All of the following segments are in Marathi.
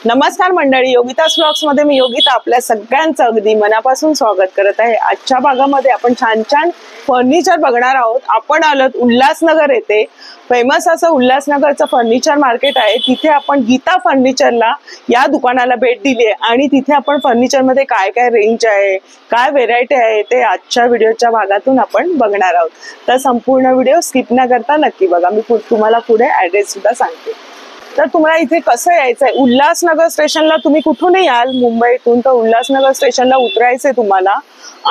नमस्कार मंडळी, योगितास व्लॉग्स मध्ये मी योगिता आपल्या सगळ्यांचं अगदी मनापासून स्वागत करत आहे। आजच्या भागामध्ये आपण छान छान फर्निचर बघणार आहोत। आपण आलोत उल्हासनगर येथे, फेमस असं उल्हासनगरचं फर्निचर मार्केट आहे। तिथे आपण गीता फर्निचरला या दुकानाला भेट दिली आहे आणि तिथे आपण फर्निचर मध्ये काय काय रेंज आहे, काय व्हेरायटी आहे ते आजच्या व्हिडिओच्या भागातून आपण बघणार आहोत। तर संपूर्ण व्हिडिओ स्किप न करता नक्की बघा। मी तुम्हाला पुढे ऍड्रेस सुद्धा सांगते। तर तुम्हाला इथे कसं यायचंय, उल्हासनगर स्टेशनला तुम्ही कुठूनही याल मुंबईतून तर उल्हासनगर स्टेशनला उतरायचंय तुम्हाला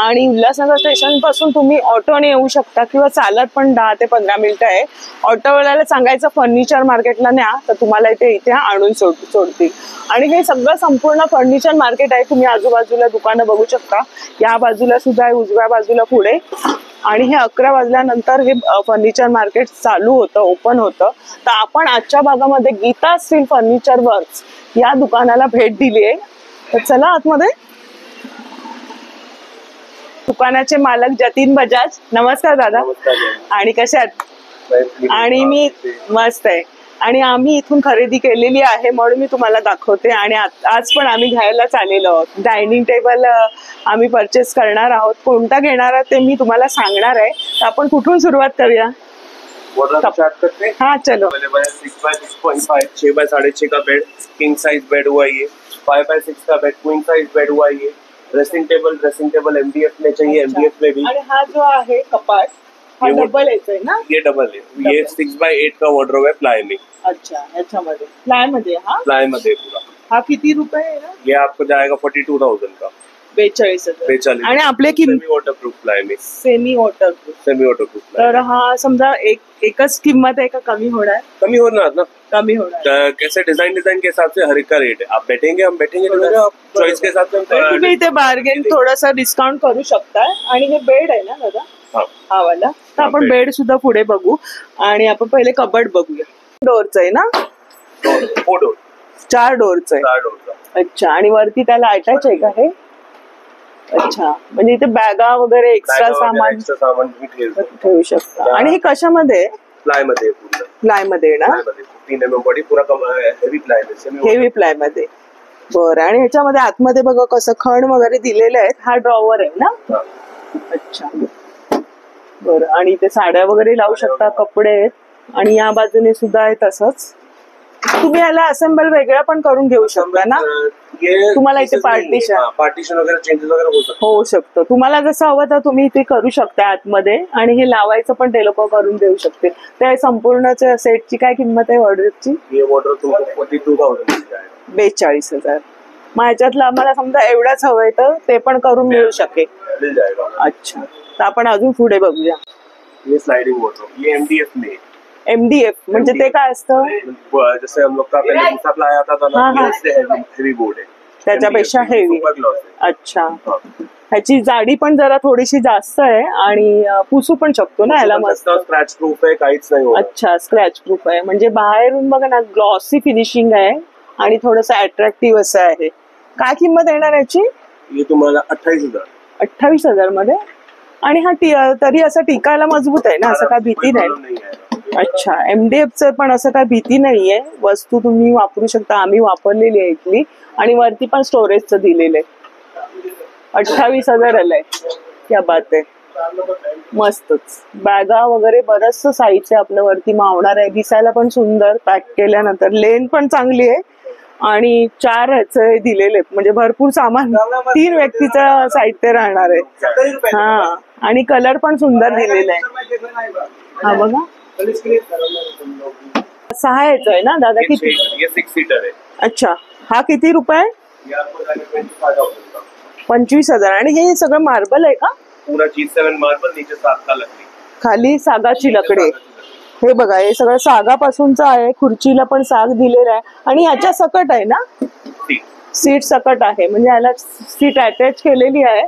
आणि उल्हासनगर स्टेशन पासून तुम्ही ऑटोने येऊ शकता किंवा चालत पण 10 ते 15 मिनिटं आहे। ऑटोवाल्याला सांगायचं फर्निचर मार्केटला न्या तर तुम्हाला इथे आणून सोडतील। आणि हे सगळं संपूर्ण फर्निचर मार्केट आहे। तुम्ही आजूबाजूला दुकानं बघू शकता, या बाजूला सुद्धा आहे, उजव्या बाजूला पुढे। आणि हे 11 वाजल्यानंतर हे फर्निचर मार्केट चालू होतं, ओपन होतं। तर आपण आजच्या भागामध्ये गीता स्टील फर्निचर वर्क्स या दुकानाला भेट दिली आहे। तर चला आतमध्ये। दुकानाचे मालक जतीन बजाज, नमस्कार दादा। आणि कसे आहात? आणि मी मस्त आहे आणि आम्ही इथून खरेदी केलेली आहे म्हणून मी तुम्हाला दाखवते। आणि आज पण आम्ही घ्यायलाच आलेलो आहोत। डायनिंग टेबल आम्ही परचेस करणार आहोत। कोणता घेणार आहोत ते मी तुम्हाला सांगणार आहे। तर आपण कुठून सुरुवात करूया? हाँ चलो। 6 by 6.5 6 by 6.5 का बेड, किंग साइज बेड हुआ ये। 5 by 6 का बेड, क्वीन साइज बेड हुआ ये। ड्रेसिंग टेबल MDF में चाहिए, MDF में भी। आणि हा जो आहे कपाट हा डबल आहे ना? ये डबल है। ये 6 by 8 का वार्डरोब है प्लाई में। अच्छा, याच्यामध्ये प्लाई मध्ये हा प्लाई मध्ये पूरा। हा किती रुपये आहे ना? ये आपको जाएगा 42,000 का। 42,000। आणि आपले सेमी वॉटरप्रूफ प्लाई में। Semi waterproof. तर हा समजा एकच किंमत आहे का कमी होणार? कमी होणार ना, कमी होणार। कैसे डिजाइन के हिसाब से हर एक का रेट है। आप बैठेंगे, हम बैठेंगे, आप चॉइस के हिसाब से तुम्ही इथे बार्गेन थोडासा डिस्काउंट करू शकता। आणि हे बेड आहे ना दादा, हा वाला? तर आपण बेड सुद्धा पुढे बघू आणि आपण पहिले कबड बघूया। डोरचं आहे ना? 4 डोर, 4 डोरचं आहे। 4 डोर। अच्छा, आणि वरती त्याला अटॅच आहे का हे? अच्छा, म्हणजे इथे बॅगा वगैरे एक्स्ट्रा सामान ठेवू शकता। आणि हे कशामध्ये? प्लाई मध्ये पूर्ण। प्लाई मध्ये ना? 3 mm बॉडी, पूरा हेवी प्लाई में। हेवी प्लाई मध्ये। बरं, आणि ह्याच्यामध्ये आतमध्ये बघा कसं खण वगैरे दिलेले आहेत। हा ड्रॉवर आहे ना? अच्छा, बरं। आणि इथे साड्या वगैरे लावू शकता, कपडे आहेत। आणि या बाजूने सुद्धा आहे तसंच। तुम्ही याला असेंबल वेगळा पण करून घेऊ शकता ना? तुम्हाला इथे पार्टिशन वगैरे चेंजेस वगैरे होऊ शकतो। तुम्हाला जसं हवं तर तुम्ही इथे करू शकता आतमध्ये। आणि हे लावायचं पण ते लोक करून देऊ शकते। त्या संपूर्ण सेटची काय किंमत आहे वॉर्डरोबची? 42,000। मग ह्याच्यातलं आम्हाला समजा एवढाच हवंय तर ते पण करून मिळू शकेल? अच्छा, तर आपण अजून पुढे बघूया। ये स्लाइडिंग वॉर्डरोब, ये MDF में। MDF म्हणजे ते काय असतं? जैसे हम लोग का पहले दूसरा प्लाई आता था ना, इससे हेवी बोर्ड है, त्याच्यापेक्षा हेवी। अच्छा, ह्याची जाडी पण जरा थोडीशी जास्त आहे आणि पुसू पण शकतो ना याला? मस्त स्क्रॅच प्रूफ आहे, काहीच नाही होत। अच्छा, स्क्रॅच प्रूफ आहे म्हणजे बाहेरून बघा ना ग्लॉसी फिनिशिंग आहे आणि थोडंसं अट्रॅक्टिव्ह असं आहे। काय किंमत येणार याची? ये तुम्हाला 28,000। 28,000 मध्ये? आणि हा तरी असं टिकायला मजबूत आहे ना, असं काय भीती नाही? अच्छा, MDFचं पण असं काय भीती नाहीये, वस्तू तुम्ही वापरू शकता। आम्ही वापरलेली आहे इथली। आणि वरती पण स्टोरेजचं दिलेलं आहे। 28,000 आलंय, क्या बात आहे, मस्तच। बॅगा वगैरे बरचसं साईजचं आपल्या वरती मावणार आहे। दिसायला पण सुंदर, पॅक केल्यानंतर लेन पण चांगली आहे। आणि 4 ह्याचे दिलेले म्हणजे भरपूर सामान, 3 व्यक्तीचं साहित्य राहणार आहे। हा, आणि कलर पण सुंदर दिलेला आहे। हा बघा, 6 ह्याचं आहे ना दादा? किती? ये 6 सीटर है। अच्छा, हा किती रुपये? 25,000। आणि हे सगळं मार्बल आहे का? पूरा G7 मार्बल, नीचे साग का लकड़ी, खाली सागाची लकडी। हे बघा, हे सगळं सागापासूनच आहे। खुर्चीला पण साग दिलेला आहे आणि ह्याच्या सकट आहे ना? सीट सकट आहे म्हणजे ह्याला सीट अटॅच केलेली आहे।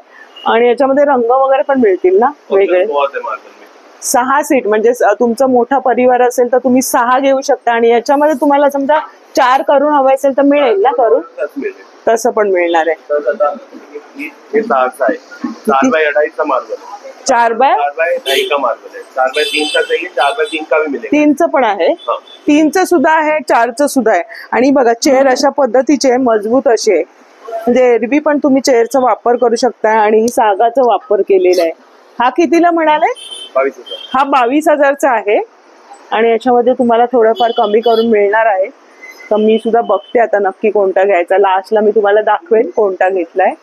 आणि याच्यामध्ये रंग वगैरे पण मिळतील ना वेगळे? 6 सीट म्हणजे तुमचा मोठा परिवार असेल तर तुम्ही 6 घेऊ शकता। आणि याच्यामध्ये तुम्हाला समजा 4 करून हवं असेल तर मिळेल ना करून? तसं पण मिळणार आहे। 4 by 2.5 मार्बल, 4 बाय 2.5 का मार्बल है। 4 बाय 3 का चाहिए, 4 बाय 3 का भी मिलेगा। 3चं पण आहे, 3चं सुद्धा आहे, 4चं सुद्धा आहे। आणि बघा चेअर अशा पद्धतीचे मजबूत असे आहे, म्हणजे एरवी पण तुम्ही चेअरचा वापर करू शकता आणि सागाचा वापर केलेला आहे। हा कितीला म्हणाले? 22,000। हा 22,000चा आहे आणि याच्यामध्ये तुम्हाला थोडंफार कमी करून मिळणार आहे। तर मी सुद्धा बघते आता नक्की कोणता घ्यायचा, लास्टला मी तुम्हाला दाखवेन कोणता घेतलाय।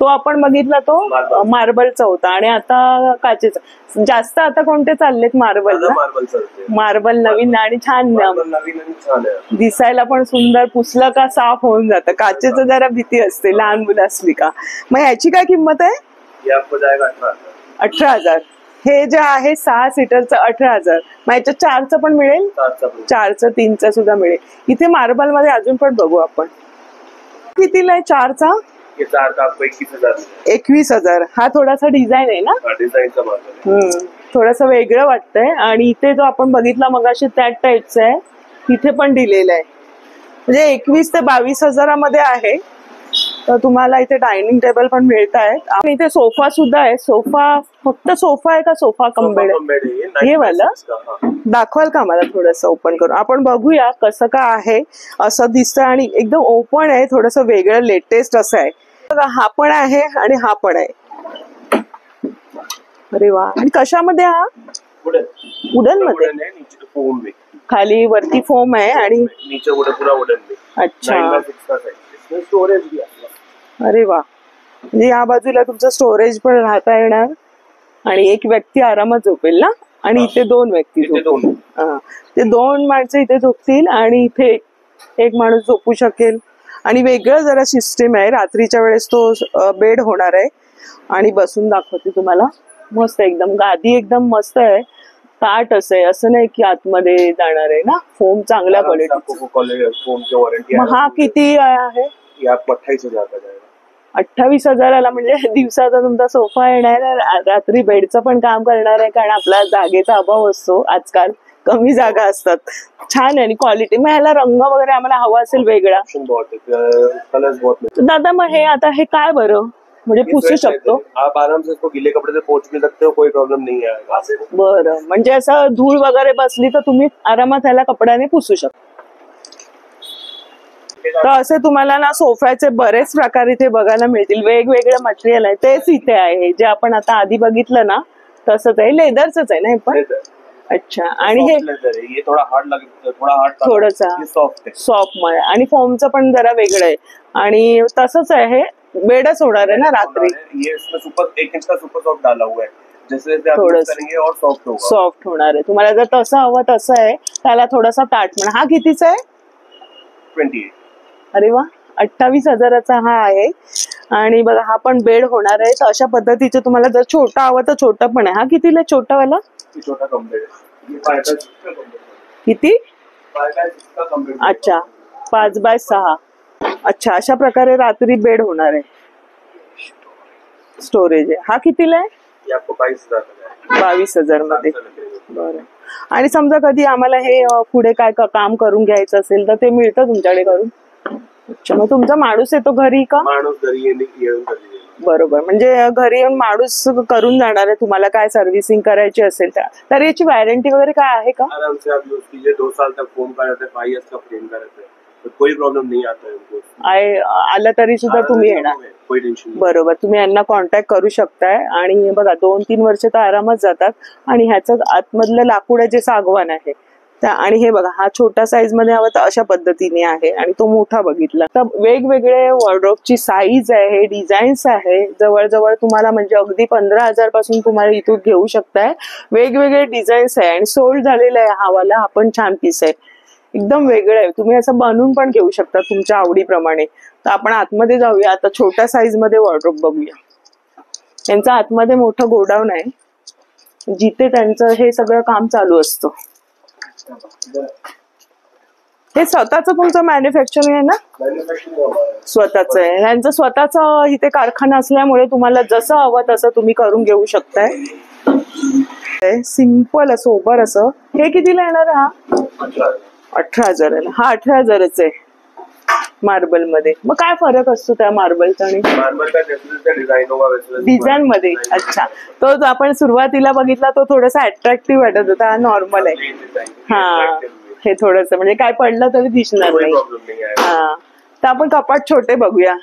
तो आपण बघितला तो मार्बलचा होता आणि आता काचेचा। जास्त आता कोणते चाललेत मार्बल? मार्बल नवीन आणि छान दिसायला पण सुंदर, पुसलं का साफ होऊन जातं। काचेचं जरा भीती असते लहान मुलं असली का। मग ह्याची काय किंमत आहे? 18,000। हे जे आहे 6 सीटरचं 18,000। मग याच्या 4चं पण मिळेल? 4चं 3चं सुद्धा मिळेल। इथे मार्बल मध्ये अजून पण बघू आपण। कितीला आहे 4चा? 4 का आपको 21,000। 21,000। हा थोडासा डिझाईन आहे ना? डिझाईनचा मार्बल थोडंसं वेगळं वाटतंय आणि इथे जो आपण बघितला मगाशी त्याच टाईपचं आहे, तिथे पण दिलेलं आहे। म्हणजे 21 ते 22,000मध्ये आहे। तर तुम्हाला इथे डायनिंग टेबल पण मिळत आहेत आणि इथे सोफा सुद्धा आहे। सोफा फक्त सोफा आहे का सोफा कम बेड आहे? हे वाला दाखवाल का मला थोडंसं ओपन करून? आपण बघूया कसं का आहे। असं दिसतंय आणि एकदम ओपन आहे, थोडंसं वेगळं लेटेस्ट असं आहे बघा। हा पण आहे आणि हा पण आहे। अरे वा। आणि कशामध्ये? हा वुडन मध्ये, खाली वरती फोम आहे आणि नीचे पूरा वुडन। अच्छा, स्टोरेज भी आहे। अरे वा। म्हणजे या बाजूला तुमचं स्टोरेज पण राहता येणार आणि एक व्यक्ती आरामात झोपेल ना? आणि इथे 2 व्यक्ती झोपतील। ते 2 माणसं इथे झोपतील आणि इथे एक माणूस झोपू शकेल। आणि वेगळं जरा सिस्टीम आहे, रात्रीच्या वेळेस तो बेड होणार आहे। आणि बसून दाखवते तुम्हाला, मस्त एकदम गादी एकदम मस्त आहे, ताट असं आहे, असं नाही की आतमध्ये जाणार आहे ना। फोम चांगल्या क्वालिटीचा। मग हा किती आहे? 28,000 का जाएगा। 28,000ला म्हणजे दिवसाचा तुमचा सोफा येणार, रात्री बेडचं पण काम करणार आहे, कारण आपला जागेचा अभाव असतो आजकाल, कमी जागा असतात। छान आहे आणि क्वालिटी। मग ह्याला रंग वगैरे आम्हाला हवा असेल वेगळा? दादा मग हे आता हे काय बरं, म्हणजे पुसू शकतो? आप आराम से इसको गीले कपड़े से पोंछ भी सकते हो, कोई प्रॉब्लम नहीं आएगा। बरं, म्हणजे असं धूळ वगैरे बसली तर तुम्ही आरामात ह्याला कपड्याने पुसू शकता। तर असे तुम्हाला ना सोफ्याचे बरेच प्रकार इथे बघायला मिळतील, वेगवेगळे मटेरियल आहे। तेच इथे आहे जे आपण आता आधी बघितलं ना, तसंच आहे, लेदरच आहे ना हे पण? अच्छा। आणि हे थोडा हार्ड थोडंसं सॉफ्ट मध्ये आणि फोमचं पण जरा वेगळं आहे। आणि तसंच आहे हे बेडच होणार आहे ना रात्री? ये इसमें सुपर 1 इंच का सुपर सॉफ्ट डाला हुआ है, जैसे जैसे आप यूज करेंगे और सॉफ्ट होगा। सॉफ्ट होणार आहे। तुम्हाला जर तसं हवं तसं आहे, त्याला थोडासा ताट म्हणा। हा कितीचा आहे? 28। अरे वा। 28,000चा हा आहे। आणि बघा हा पण बेड होणार आहे। तर अशा पद्धतीचे तुम्हाला जर छोटा हवं तर छोटा पण आहे। हा कितीला छोटा वाला? छोटा कम बेड है, 5 बाय 6 किती? 5 बाय 6 का कम बेड। अच्छा, 5 बाय 6। अच्छा, अशा प्रकारे रात्री बेड होणार आहे, स्टोरेज आहे। हा कितीला आहे? ये आपको 22,000 22,000 मध्ये। बरं। आणि समजा कधी आम्हाला हे पुढे काय काम करून घ्यायचं असेल तर ते मिळतं तुमच्याकडे करून? अच्छा, मग तुमचा माणूस येतो घरी का? माणूस घरी येऊन करतो। बरोबर, म्हणजे घरी येऊन माणूस करून जाणार आहे तुम्हाला काय सर्व्हिसिंग करायची असेल तर याची वॉरंटी वगैरे काय आहे का? आराम से आप यूज कीजिए, 2 साल तक फोम का रहता है, 5 इयर्स का फ्रेम का रहता है, तो कोई प्रॉब्लम नहीं आता है उनको। आलं तरी सुद्धा तुम्ही येणार? कोई टेन्शन नहीं। बरोबर, तुम्ही यांना कॉन्टॅक्ट करू शकताय। आणि बघा 2-3 वर्ष तर आरामात जातात। आणि ह्याचं आतमधलं लाकूड जे सागवान आहे आणि हे बघा हा छोटा साईज मध्ये हवा तर अशा पद्धतीने आहे आणि तो मोठा बघितला तर वेगवेगळे वॉर्डरोबची साईज आहे, डिझाईन्स आहे, जवळजवळ तुम्हाला म्हणजे अगदी 15,000 पासून तुम्हाला इथून घेऊ शकताय। वेगवेगळे डिझाईन्स आहे आणि सोल्ड झालेला आहे हा वाला, हा पण छान पीस आहे, एकदम वेगळं आहे। तुम्ही असं बनवून पण घेऊ शकता तुमच्या आवडीप्रमाणे। तर आपण आतमध्ये जाऊया, आता छोट्या साईज मध्ये वॉर्डरोब बघूया। त्यांचं आतमध्ये मोठं गोडाऊन आहे जिथे त्यांचं हे सगळं काम चालू असतं। हे स्वतःच तुमचं मॅन्युफॅक्चरिंग आहे ना? स्वतःच आहे, ह्यांचं स्वतःच इथे कारखाना असल्यामुळे तुम्हाला जसं हवं तसं तुम्ही करून घेऊ शकताय। सिंपल असं ओबर असं। हे कितीला येणार? हा 18,000 आहे। हा 18,000च आहे। मार्बल मध्ये. मग काय फरक असतो त्या मार्बलचा आणि मार्बल का डिझाइन होगा वैसे डिझाईन मध्ये? अच्छा, तो जो आपण सुरुवातीला बघितला तो थोडासा अट्रॅक्टिव्ह वाटत होता, हा नॉर्मल आहे. हा, हे थोडस म्हणजे काय पडलं तरी दिसणार नाही. प्रॉब्लम नहीं आएगा. हा, तर आपण कपाट छोटे बघूया.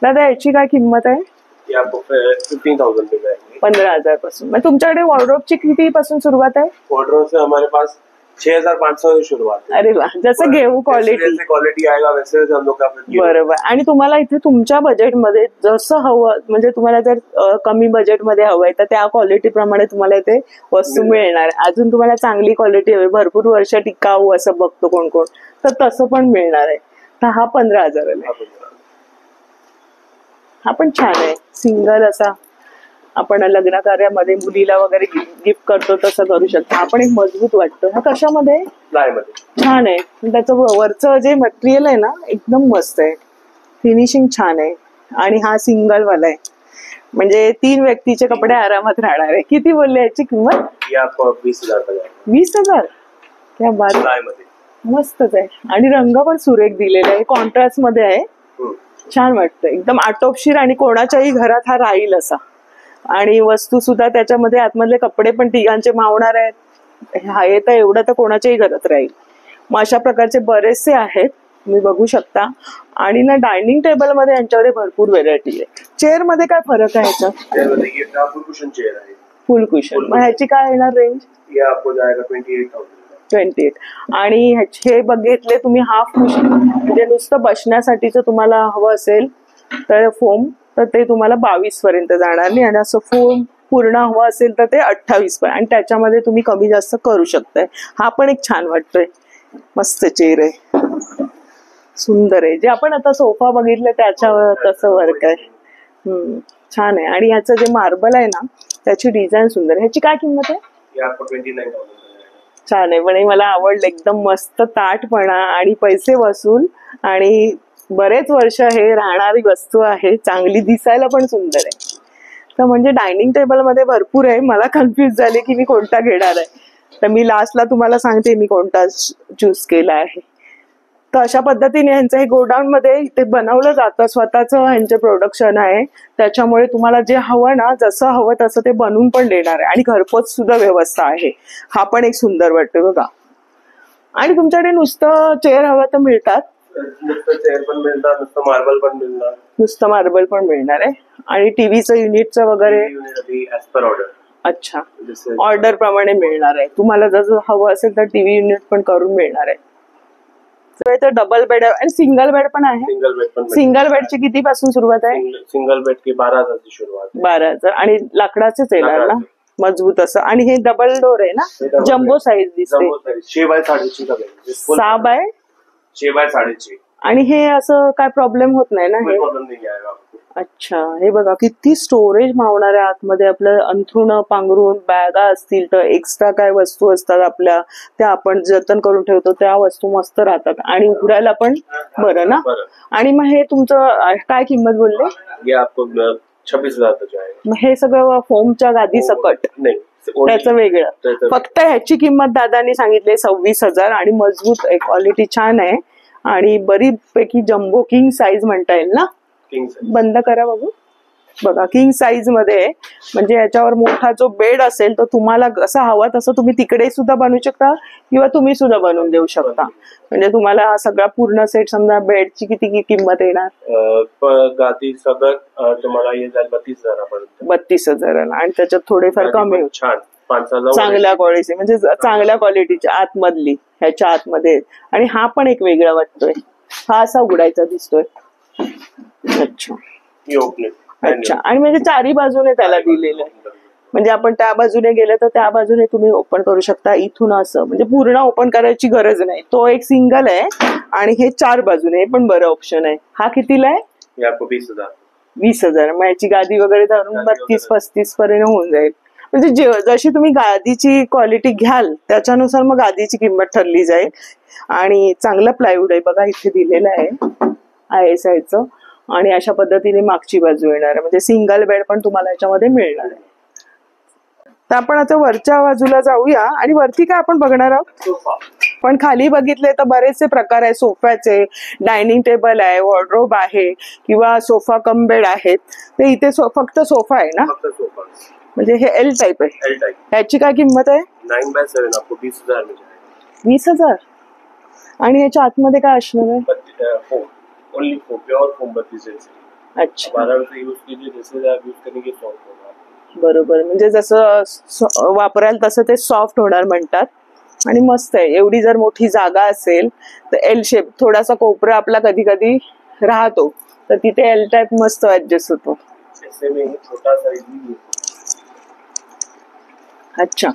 दादा याची काय किंमत आहे? ये आपको 15,000 पे जाएंगे. 15,000 पासून. मग तुमच्याकडे वॉर्डरोबची किती पासून सुरुवात आहे? वॉर्डरोब से हमारे पास 6,500 से शुरुआत है. अरे वा, जसं घेऊ क्वालिटी. जैसे क्वालिटी आएगा वैसे वैसे हम लोग का बरोबर. आणि तुम्हाला इथे तुमच्या बजेटमध्ये जसं हवं, म्हणजे तुम्हाला जर कमी बजेटमध्ये हवंय तर त्या क्वालिटी प्रमाणे तुम्हाला इथे वस्तू मिळणार. अजून तुम्हाला चांगली क्वालिटी हवी, भरपूर वर्ष टिकाऊ असं बघतो कोण कोण, तर तसं पण मिळणार आहे. तर हा 15,000 आहे. हा पण छान आहे, सिंगल असा. आपण लग्न कार्यामध्ये मुलीला वगैरे गिफ्ट करतो तसं करू शकतो. हा पण एक मजबूत वाटतो. हा कशामध्ये? प्लायमध्ये. छान आहे. त्याचं वरचं जे मटेरियल आहे ना एकदम मस्त आहे, फिनिशिंग छान आहे. आणि हा सिंगल वाला आहे, म्हणजे 3 व्यक्तीचे कपडे आरामात राहणार आहे. किती बोलले याची किंमत? ये आपको 20,000 का जाएगा. 20,000? क्या बात. प्लायमध्ये मस्तच आहे. आणि रंग पण सुरेख दिलेला आहे, कॉन्ट्रास्ट मध्ये आहे. छान वाटतं, एकदम आटोपशीर आणि कोणाच्याही घरात हा राहील असा. आणि वस्तू सुद्धा त्याच्यामध्ये, आतमधले कपडे पण तिघांचे मावणार आहेत. हे तर एवढं तर कोणाच्याही घरात राहील. मग अशा प्रकारचे बरेचसे आहेत, तुम्ही बघू शकता. आणि ना डायनिंग टेबल मध्ये यांच्याकडे भरपूर व्हेरायटी आहे. चेअर मध्ये काय फरक आहे ह्याचा? फुल कुशन चेयर है. फुल कुशन. मग ह्याची काय येणार रेंज? ये आपको जाएगा 28,000. 28. आणि हे बघितले तुम्ही हाफ कुशन, म्हणजे नुसतं बसण्यासाठीचं तुम्हाला हवं असेल तर फोम, तर ते तुम्हाला 22 पर्यंत जाणार नाही. आणि असं फोम पूर्ण हवं असेल तर ते 28 पर्यंत. आणि त्याच्यामध्ये तुम्ही कमी जास्त करू शकताय. हा पण एक छान वाटतोय, मस्त चेअर आहे, सुंदर आहे. जे आपण आता सोफा बघितलं त्याच्यावर तसं वर्क आहे. छान आहे. आणि ह्याचं जे मार्बल आहे ना त्याची डिझाईन सुंदर आहे. ह्याची काय किंमत आहे? ये आपको 29,000. छान आहे, पण हे मला आवडलं. एकदम मस्त ताटपणा आणि पैसे वसूल, आणि बरेच वर्ष हे राहणारी वस्तू आहे, चांगली दिसायला पण सुंदर आहे. तर म्हणजे डायनिंग टेबल मध्ये भरपूर आहे. मला कन्फ्युज झाले की मी कोणता घेणार आहे, तर मी लास्टला तुम्हाला सांगते मी कोणता चूज केला आहे. तर अशा पद्धतीने ह्यांचं हे गोडाऊन मध्ये इथे बनवलं जातं, स्वतःचं ह्यांचे प्रोडक्शन आहे. त्याच्यामुळे तुम्हाला जे हवं ना, जसं हवं तसं ते बनवून पण देणार आहे. आणि घरपोच सुद्धा व्यवस्था आहे. हा पण एक सुंदर वाटतं बघा. आणि तुमच्याकडे नुसतं चेअर हवं तर मिळतात? नुसतं चेअर पण मिळणार, नुसतं मार्बल पण मिळणार. नुसतं मार्बल पण मिळणार आहे. आणि टीव्हीचं युनिटचं वगैरे? As per order. अच्छा, ऑर्डर प्रमाणे मिळणार आहे. तुम्हाला जसं हवं असेल तर टीव्ही युनिट पण करून मिळणार आहे. तर डबल बेड आणि सिंगल बेड पण आहे. सिंगल बेड पण. सिंगल बेडची किती पासून सुरुवात आहे? सिंगल बेड की 12,000 ची सुरुवात. 12,000. आणि लाकडाचेच येणार ना, मजबूत असं. आणि हे डबल डोर आहे ना, जम्बो साईज दिसते. 6x6.5 का बेड. 6x6.5. आणि हे असं काय प्रॉब्लेम होत नाही ना? हे प्रॉब्लेम नाही आएगा. अच्छा, हे बघा किती स्टोरेज मावणार आहे आतमध्ये. आपलं अंथरुण पांघरून बॅगा असतील तर एक्स्ट्रा काय वस्तू असतात आपल्या, त्या आपण जतन करून ठेवतो, त्या वस्तू मस्त राहतात. आणि उघडायला पण बरं ना. आणि मग हे तुमचं काय किंमत बोलले? ये आपको 26,000 तक जाएगा. मग हे सगळं फोमच्या गादी सकट? नाही, त्याचं वेगळं. फक्त ह्याची किंमत दादानी सांगितली 26,000. आणि मजबूत आहे, क्वालिटी छान आहे. आणि बरीपैकी जम्बो किंग साईज म्हणता येईल ना. बंद करा बघू. बघा किंग साईज मध्ये, म्हणजे याच्यावर मोठा जो बेड असेल तो तुम्हाला कसा हवा तसं तुम्ही तिकडे सुद्धा बनवू शकता, किंवा तुम्ही सुद्धा बनवून देऊ शकता. म्हणजे तुम्हाला हा सगळा पूर्ण सेट, समजा बेडची किती किंमत येणार? गादी सगळं तुम्हाला ये जाईल 32,000. 32,000. आणि त्याच्यात थोडेफार कमी. छान चांगल्या क्वालिटी, म्हणजे चांगल्या क्वालिटीच्या आतमधली, ह्याच्या आतमध्ये. आणि हा पण एक वेगळा वाटतोय, हा असा उघडायचा दिसतोय. अच्छा अच्छा. आणि म्हणजे चारी बाजूने त्याला दिलेलं आहे, म्हणजे आपण त्या बाजूने गेलं तर त्या बाजूने तुम्ही ओपन करू शकता. इथून असं म्हणजे पूर्ण ओपन करायची गरज नाही. तो एक सिंगल आहे. आणि हे 4 बाजूने, हे पण बरं ऑप्शन आहे. हा कितीला आहे? 20,000. मग याची गादी वगैरे धरून 32-35 पर्यंत होऊन जाईल. म्हणजे जशी तुम्ही गादीची क्वालिटी घ्याल त्याच्यानुसार मग गादीची किंमत ठरली जाईल. आणि चांगला प्लायवूड आहे बघा, इथे दिलेलं आहे ISIचं. आणि अशा पद्धतीने मागची बाजू येणार आहे, म्हणजे सिंगल बेड पण तुम्हाला याच्यामध्ये मिळणार आहे. तर आपण आता वरच्या बाजूला जाऊया. आणि वरती काय आपण बघणार आहोत? पण खाली बघितले तर बरेचसे प्रकार आहे सोफ्याचे. डायनिंग टेबल आहे, वॉर्डरोब आहे किंवा सोफा कम बेड आहेत. ते इथे फक्त सोफा आहे ना, फक्त सोफा म्हणजे हे एल टाइप आहे. L type. ह्याची काय किंमत आहे? 9x7 आपको 20,000 में जाएगा. 20,000. आणि याच्या आतमध्ये काय असणार आहे? Foam, only foam, pure foam 32 inch. अच्छा, आराम से यूज कीजिए, जैसे आप यूज करेंगे सॉफ्ट होगा. बरोबर. म्हणजे जसं वापराल तसं ते सॉफ्ट होणार म्हणतात. आणि मस्त आहे. एवढी जर मोठी जागा असेल तर एल शेप, थोडासा कोपरा आपला कधी कधी राहतो तर तिथे एल टाइप मस्त ऍडजस्ट होतो. ऐसे में छोटा साइज भी. अच्छा,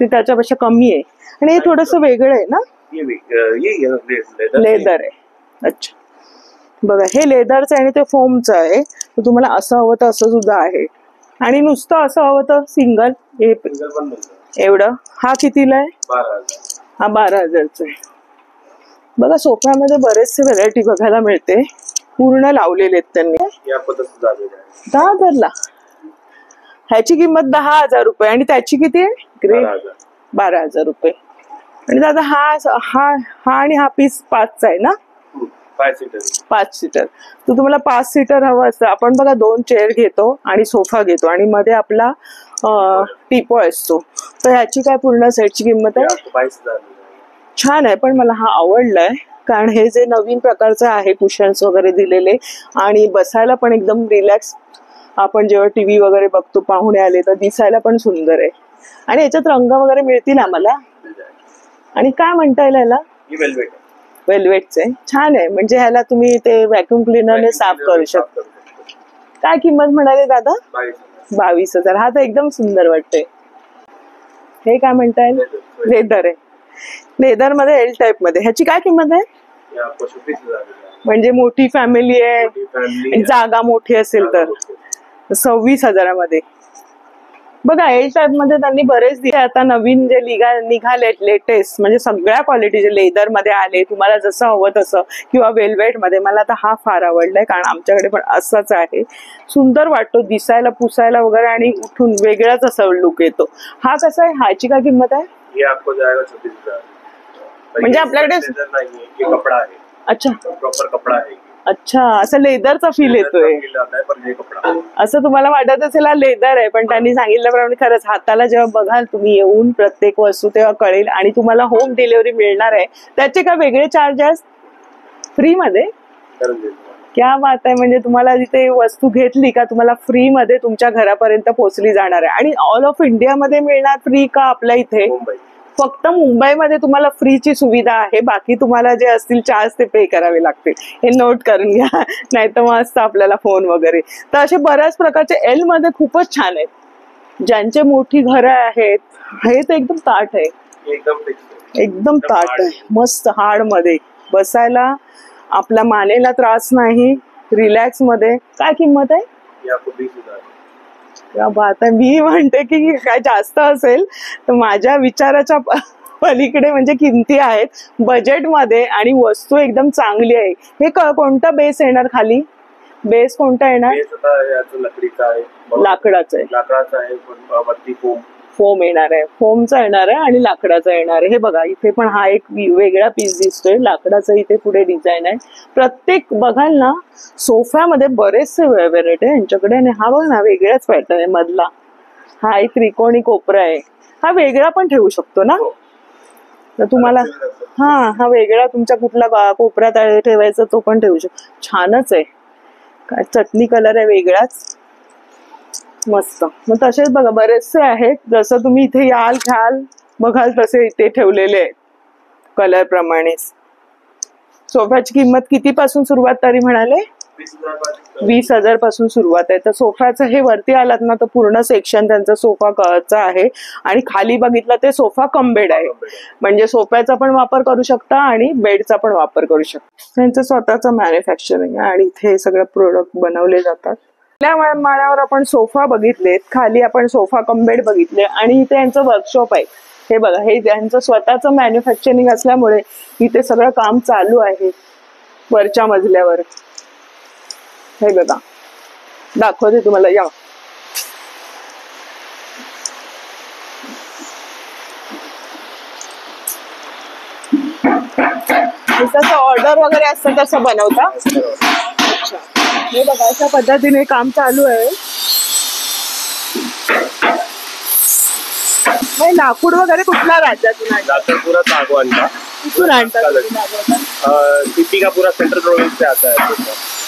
ते त्याच्यापेक्षा कमी आहे. आणि हे थोडस वेगळं आहे ना, ये लेदर आहे. अच्छा, बघा हे लेदरचं आहे आणि ते फोमचं आहे. तर तुम्हाला असं हवं तर असं सुद्धा आहे. आणि नुसतं असं हवं तर सिंगल हे सिंगल पण मिळतं. एवढं. हा कितीला आहे? 12,000. हा 12,000चा आहे. बघा सोफ्यामध्ये बरेचसे व्हरायटी बघायला मिळते. पूर्ण लावलेले आहेत त्यांनी. ये आपको 10,000 में जाएगा. 10,000ला. ह्याची किंमत 10,000 रुपये आणि त्याची किती आहे? ग्रे 12,000 रुपये. आणि दादा हा आणि हा पीस 5चा आहे ना? 5 सीटर. 5 सीटर. तर तुम्हाला 5 सीटर हवं असतं. आपण बघा 2 चेअर घेतो आणि सोफा घेतो आणि मध्ये आपला टीपॉय असतो. तर ह्याची काय पूर्ण सेटची किंमत आहे? 22,000. छान आहे, पण मला हा आवडलाय कारण हे जे नवीन प्रकारचं आहे, कुशन्स वगैरे दिलेले आणि बसायला पण एकदम रिलॅक्स. आपण जेव्हा टीव्ही वगैरे बघतो, पाहुणे आले तर दिसायला पण सुंदर आहे. आणि याच्यात रंग वगैरे मिळतील आम्हाला. आणि काय म्हणता येईल याला? वेलवेट. वेल्वेटचे छान आहे. म्हणजे ह्याला तुम्ही ते व्हॅक्युम क्लिनरने साफ करू शकता. काय किंमत म्हणाले दादा? 22,000. हा तर एकदम सुंदर वाटते. हे काय म्हणता येईल? लेदर आहे. लेदर मध्ये एल टाइप मध्ये. ह्याची काय किंमत आहे? म्हणजे मोठी फॅमिली आहे, जागा मोठी असेल तर 26,000 मध्ये. बघा एल टाइप मध्ये त्यांनी बरेच दिले. आता नवीन जे निघालेत लेटेस्ट, म्हणजे सगळ्या क्वालिटीचे लेदर मध्ये आले. तुम्हाला जसं हवं तसं, किंवा वेलवेट मध्ये. मला आता हा फार आवडलाय कारण आमच्याकडे पण असाच आहे. सुंदर वाटतो दिसायला, पुसायला वगैरे आणि उठून वेगळाच असा लुक येतो. हा कसा आहे? ह्याची काय किंमत आहे? ये आपको जाएगा 26,000. म्हणजे आपल्याकडे कपडा आहे. अच्छा, प्रॉपर कपडा आहे. अच्छा, असं लेदरचा फील येतोय. असं तुम्हाला वाटत असेल हा लेदर आहे, पण त्यांनी सांगितल्याप्रमाणे खरंच हाताला जेव्हा बघाल तुम्ही येऊन प्रत्येक वस्तू तेव्हा कळेल. आणि तुम्हाला होम डिलिव्हरी मिळणार आहे. त्याचे काय वेगळे चार्जेस? फ्री मध्ये? क्या बात आहे. म्हणजे तुम्हाला जिथे वस्तू घेतली का तुम्हाला फ्री मध्ये तुमच्या घरापर्यंत पोहोचली जाणार आहे. आणि ऑल ऑफ इंडिया मध्ये मिळणार फ्री का आपल्या इथे? फक्त मुंबईमध्ये तुम्हाला फ्रीची सुविधा आहे. बाकी तुम्हाला जे असतील चार्ज ते पे करावे लागतील. हे नोट करून घ्या, नाही तर मग असतं आपल्याला फोन वगैरे. तर असे बऱ्याच प्रकारचे एल मध्ये खूपच छान आहेत. ज्यांचे मोठी घरं आहेत, हे तर एकदम ताट आहे. एकदम ताट आहे. मस्त हार्ड मध्ये बसायला, आपल्या मानेला त्रास नाही, रिलॅक्स मध्ये. काय किंमत आहे? बात आहे. मी म्हणते की काय जास्त असेल तर माझ्या विचाराच्या पलीकडे म्हणजे किमती आहेत. बजेटमध्ये आणि वस्तू एकदम चांगली आहे. हे कोणता बेस येणार? खाली बेस कोणता येणार? लाकडाचा आहे. फोम येणार आहे. फोमचा येणार आहे आणि लाकडाचा येणार आहे. हे बघा इथे पण हा एक वेगळा पीस दिसतोय. लाकडाचा इथे पुढे डिझाईन आहे. प्रत्येक बघाल ना सोफ्यामध्ये बरेचसे व्हरायटी आहे यांच्याकडे. आणि हा बघ ना वेगळाच पॅटर्न आहे मधला. हा एक त्रिकोणी कोपरा आहे. हा वेगळा पण ठेवू शकतो ना? तर तुम्हाला हा वेगळा तुमच्या कुठला कोपऱ्यात ठेवायचा तो पण ठेवू शकतो. छानच आहे. काय चटणी कलर आहे वेगळाच, मस्त. मग तसेच बघा बरेचसे आहेत. जसं तुम्ही इथे याल घ्याल बघाल तसे इथे ठेवलेले आहेत कलर प्रमाणे. सोफ्याची किंमत किती पासून सुरुवात तरी म्हणाले? 20,000 पासून सुरुवात आहे. तर सोफ्याचं हे वरती आलात ना तर पूर्ण सेक्शन त्यांचा सोफाचा आहे. आणि खाली बघितलं ते सोफा कम बेड आहे. म्हणजे सोफ्याचा पण वापर करू शकता आणि बेडचा पण वापर करू शकता. त्यांचं स्वतःचं मॅन्युफॅक्चरिंग आहे आणि इथे सगळे प्रोडक्ट बनवले जातात. पहिल्या माळ्यावर आपण सोफा बघितलेत, खाली आपण सोफा कम बेड बघितले आणि इथे यांचं वर्कशॉप आहे. हे बघा हे यांचं स्वतःचं मॅन्युफॅक्चरिंग असल्यामुळे इथे सगळं काम चालू आहे वरच्या मजल्यावर. हे बघा दाखवते तुम्हाला, या. जसं ऑर्डर वगैरे असतं तसं बनवता? अच्छा. हे बघा अशा पद्धतीने काम चालू आहे. मग लाकूड वगैरे कुठल्या राज्यातून पूरा सागवान का कुठून आणतात? सिटी का पूरा सेंट्रल प्रोविंस से आता है.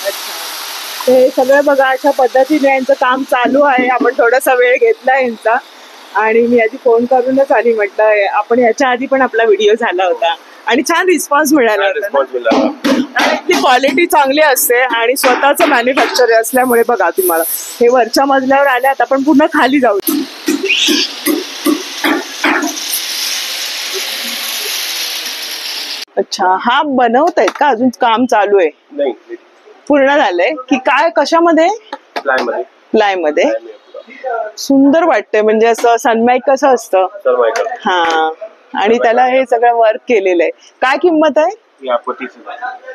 अच्छा. हे सगळं बघा अशा पद्धतीने यांचं काम चालू आहे. आपण थोडासा वेळ घेतला यांचा आणि मी आधी फोन करूनच आली, म्हटलं आपण याच्या आधी पण आपला व्हिडिओ झाला होता आणि छान रिस्पॉन्स मिळाला होता. इथली क्वालिटी चांगली असते आणि स्वतःचं मॅन्युफॅक्चर असल्यामुळे बघा तुम्हाला हे वरच्या मजल्यावर आले. आता आपण पुन्हा खाली जाऊ. अच्छा, हा बनवत आहेत का? अजून काम चालू आहे? नाही, पूर्ण झालंय की काय? कशामध्ये? प्लाय मध्ये. सुंदर वाटतंय, म्हणजे असं सनमाईक कसं असतं. हा, आणि त्याला हे सगळं वर्क केलेलं आहे. काय किंमत आहे?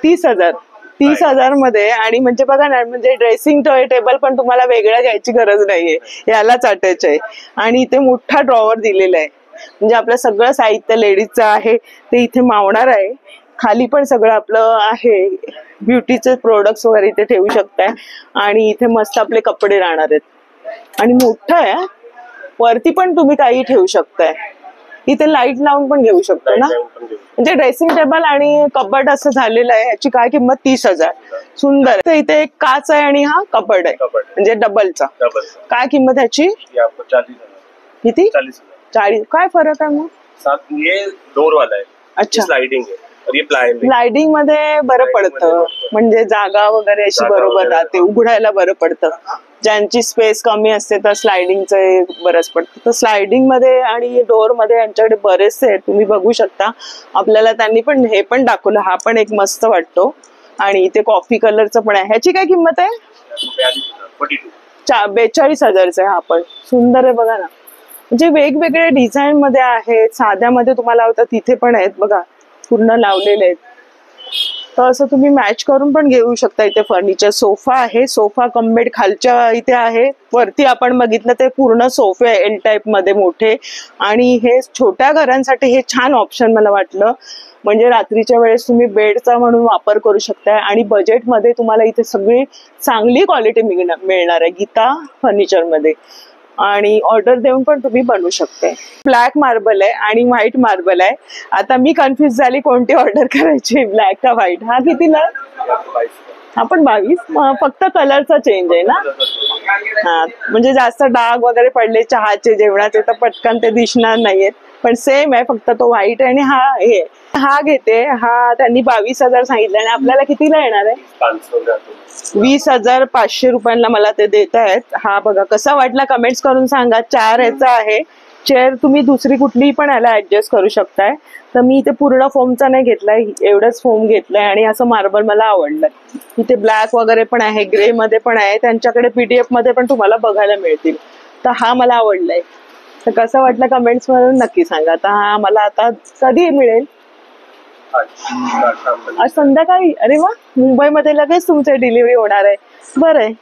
30,000. 30,000 मध्ये. आणि म्हणजे बघा ना, म्हणजे ड्रेसिंग टेबल पण तुम्हाला वेगळं घ्यायची गरज नाहीये, यालाच अटॅच आहे. आणि इथे मोठा ड्रॉवर दिलेला आहे, म्हणजे आपलं सगळं साहित्य लेडीजचं आहे ते इथे मावणार आहे. खाली पण सगळं आपलं आहे, ब्युटीचे प्रोडक्ट्स वगैरे इथे ठेवू शकताय. आणि इथे मस्त आपले कपडे राहणार आहेत. आणि मोठं आहे, वरती पण तुम्ही काही ठेवू शकताय. इथे लाईट लावून पण घेऊ शकतो ना, म्हणजे ड्रेसिंग टेबल आणि कबड असं झालेलं आहे. याची काय किंमत? 30,000. सुंदर. तर इथे एक काच आहे आणि हा कबड आहे, म्हणजे डबलचा. काय किंमत ह्याची? किती? 40. काय फरक आहे मग? ये डोर वाला है. अच्छा, स्लाइडिंग है और ये प्लाई. स्लाइडिंग मध्ये बरं पडतं, म्हणजे जागा वगैरे अशी बरोबर राहते, उघडायला बरं पडतं. ज्यांची स्पेस कमी असते तर स्लायडिंगचं बरंच पडतं. तर स्लायडिंग मध्ये आणि डोअर मध्ये यांच्याकडे बरेचसे आहेत, तुम्ही बघू शकता. आपल्याला त्यांनी पण हे पण दाखवलं. हा पण एक मस्त वाटतो. आणि इथे कॉफी कलरचं पण आहे. ह्याची काय किंमत आहे? 42,000चा आहे. हा पण सुंदर आहे बघा ना, म्हणजे वेगवेगळे डिझाईन मध्ये आहेत. साध्यामध्ये तुम्हाला होतं तिथे पण आहेत बघा, पूर्ण लावलेले आहेत. तर असं तुम्ही मॅच करून पण घेऊ शकता. इथे फर्निचर सोफा आहे, सोफा कम बेड खालच्या इथे आहे. वरती आपण बघितलं ते पूर्ण सोफे आहे, एल टाईप मध्ये मोठे. आणि हे छोट्या घरांसाठी हे छान ऑप्शन मला वाटलं, म्हणजे रात्रीच्या वेळेस तुम्ही बेडचा म्हणून वापर करू शकताय. आणि बजेटमध्ये तुम्हाला इथे सगळी चांगली क्वालिटी मिळणार आहे गीता फर्निचर मध्ये. आणि ऑर्डर देऊन पण तुम्ही बनवू शकताय. ब्लॅक मार्बल आहे आणि व्हाईट मार्बल आहे. आता मी कन्फ्युज झाली कोणती ऑर्डर करायची, ब्लॅक का व्हाईट. हा कितीला? आपण 22. फक्त कलरचा चेंज आहे ना. हा, म्हणजे जास्त डाग वगैरे पडले चहाचे जेवणाचे तर पटकन ते दिसणार नाहीयेत, पण सेम आहे, फक्त तो व्हाईट आहे. आणि हा घेते. हा त्यांनी 22,000 सांगितलं आणि आपल्याला कितीला येणार आहे? 20,500 रुपयांना मला ते देत आहेत. हा बघा कसा वाटला कमेंट्स करून सांगा. 4 याचा आहे चेअर, तुम्ही दुसरी कुठलीही पण याला ऍडजस्ट करू शकताय. तर मी इथे पूर्ण फोमचा नाही घेतलाय, एवढंच फोम घेतलंय. आणि असं मार्बल मला आवडलं. इथे ब्लॅक वगैरे पण आहे, ग्रे मध्ये पण आहे. त्यांच्याकडे PDF मध्ये पण तुम्हाला बघायला मिळतील. तर हा मला आवडलाय. तर कसं वाटलं कमेंट्स मधून नक्की सांगा. तर हा मला आता कधी मिळेल? आज संध्याकाळी. अरे वा, मुंबईमध्ये लगेच तुमची डिलिव्हरी होणार आहे. बरं आहे.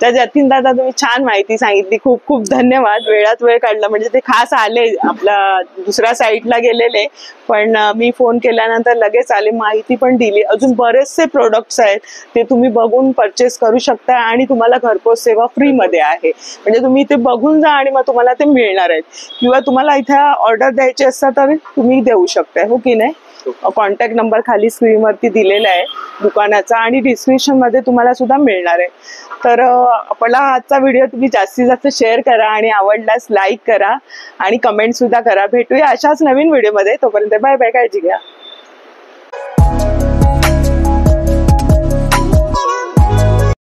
तर जतीन दादा तुम्ही छान माहिती सांगितली, खूप खूप धन्यवाद. वेळात वेळ काढला, म्हणजे ते खास आले, आपला दुसऱ्या साईडला गेलेले, पण मी फोन केल्यानंतर लगेच आले, माहिती पण दिली. अजून बरेचसे प्रोडक्ट्स आहेत ते तुम्ही बघून परचेस करू शकता आणि तुम्हाला घरपोच सेवा फ्री मध्ये आहे. म्हणजे तुम्ही इथे बघून जा आणि मग तुम्हाला ते मिळणार आहेत. किंवा तुम्हाला इथे ऑर्डर द्यायची असता तर तुम्ही देऊ शकताय, हो की नाही. कॉन्टॅक्ट नंबर खाली स्क्रीनवरती दिलेला आहे दुकानाचा आणि डिस्क्रिप्शन मध्ये तुम्हाला सुद्धा मिळणार आहे. तर आपला आजचा व्हिडिओ तुम्ही जास्तीत जास्त शेअर करा आणि आवडल्यास लाईक करा आणि कमेंट सुद्धा करा. भेटूया अशाच नवीन व्हिडिओमध्ये. तोपर्यंत बाय बाय, काळजी घ्या.